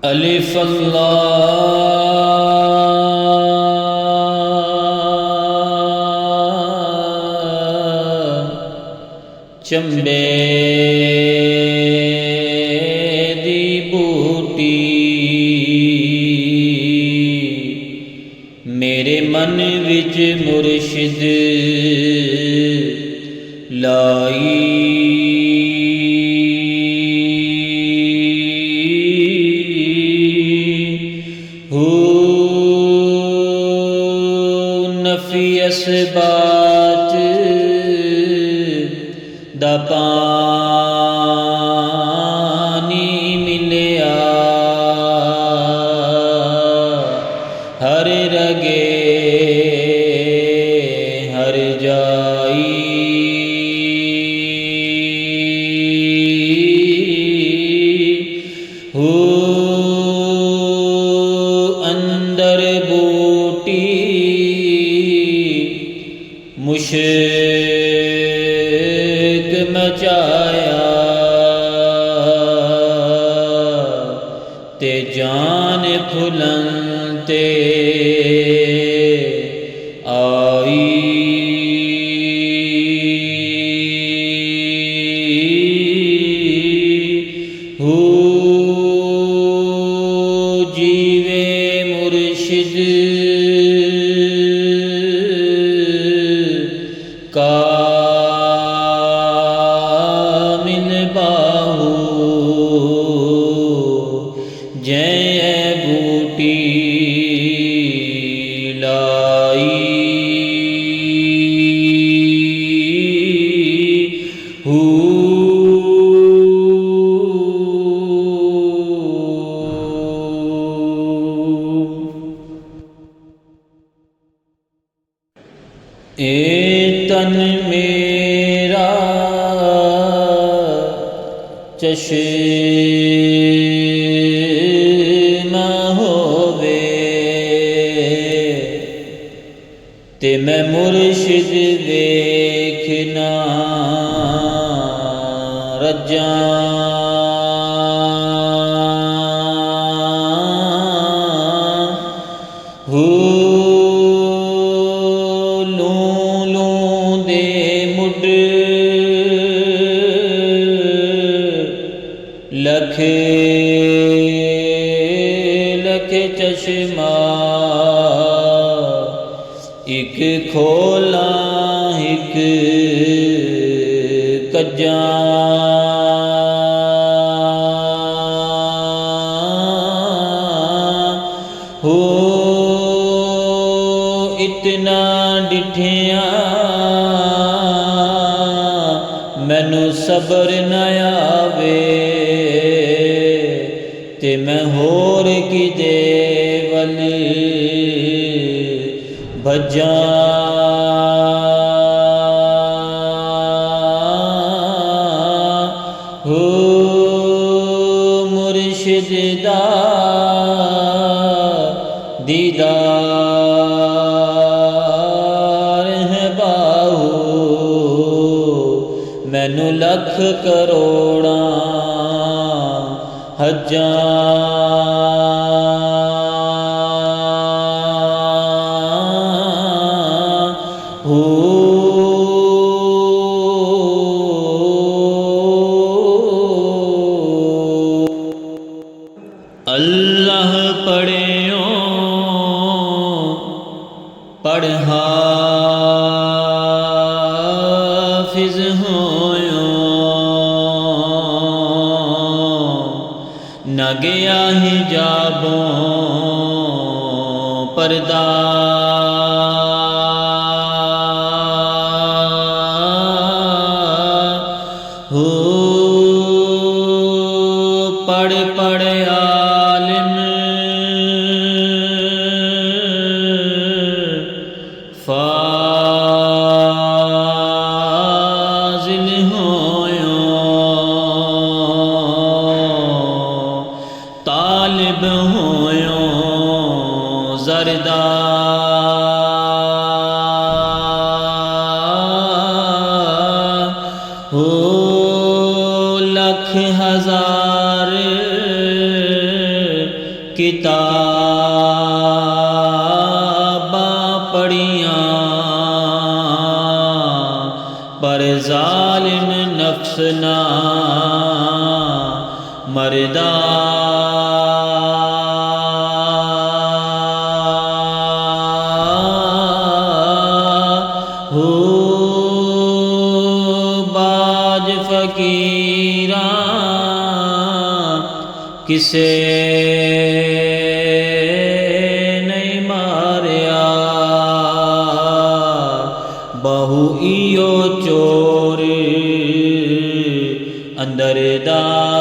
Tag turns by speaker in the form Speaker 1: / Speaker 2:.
Speaker 1: अलिफ अल्लाह चंबे दी बूटी मेरे मन विच मुर्शिद लाई नफी असबात दा पानी मिलिया हर रगे हर जाई अंदर बूटी मुश्क मचाया ते जान फुलन ते आई जीवे मुर्शिद कामिल बाहू जय बूटी लाई ए तन मेरा चश्मा होवे ते मैं मुर्शिद देखना रज्जा लख लख चश्मा एक खोला एक कज्जा हो इतना डिठिया मैनू सबर न आवे ते मैं होर किदे वल भज्जा हो मुर्शिद दा दीदार है बाहू मैनू लख करोड़ा हज्जा हो अल्लाह पढ़ियो पढ़हाफिज होयो न गया हिजाबों पर्दा हो पढ़ पढ़ आलिम फाजिल होयो तालिब होयो जरदा लख हजार किताबां पढ़ियां पर जालिम नफ्स ना मरदा हो बाज फकीरा किसे नहीं मारिया बहु इयो चोर अंदर दा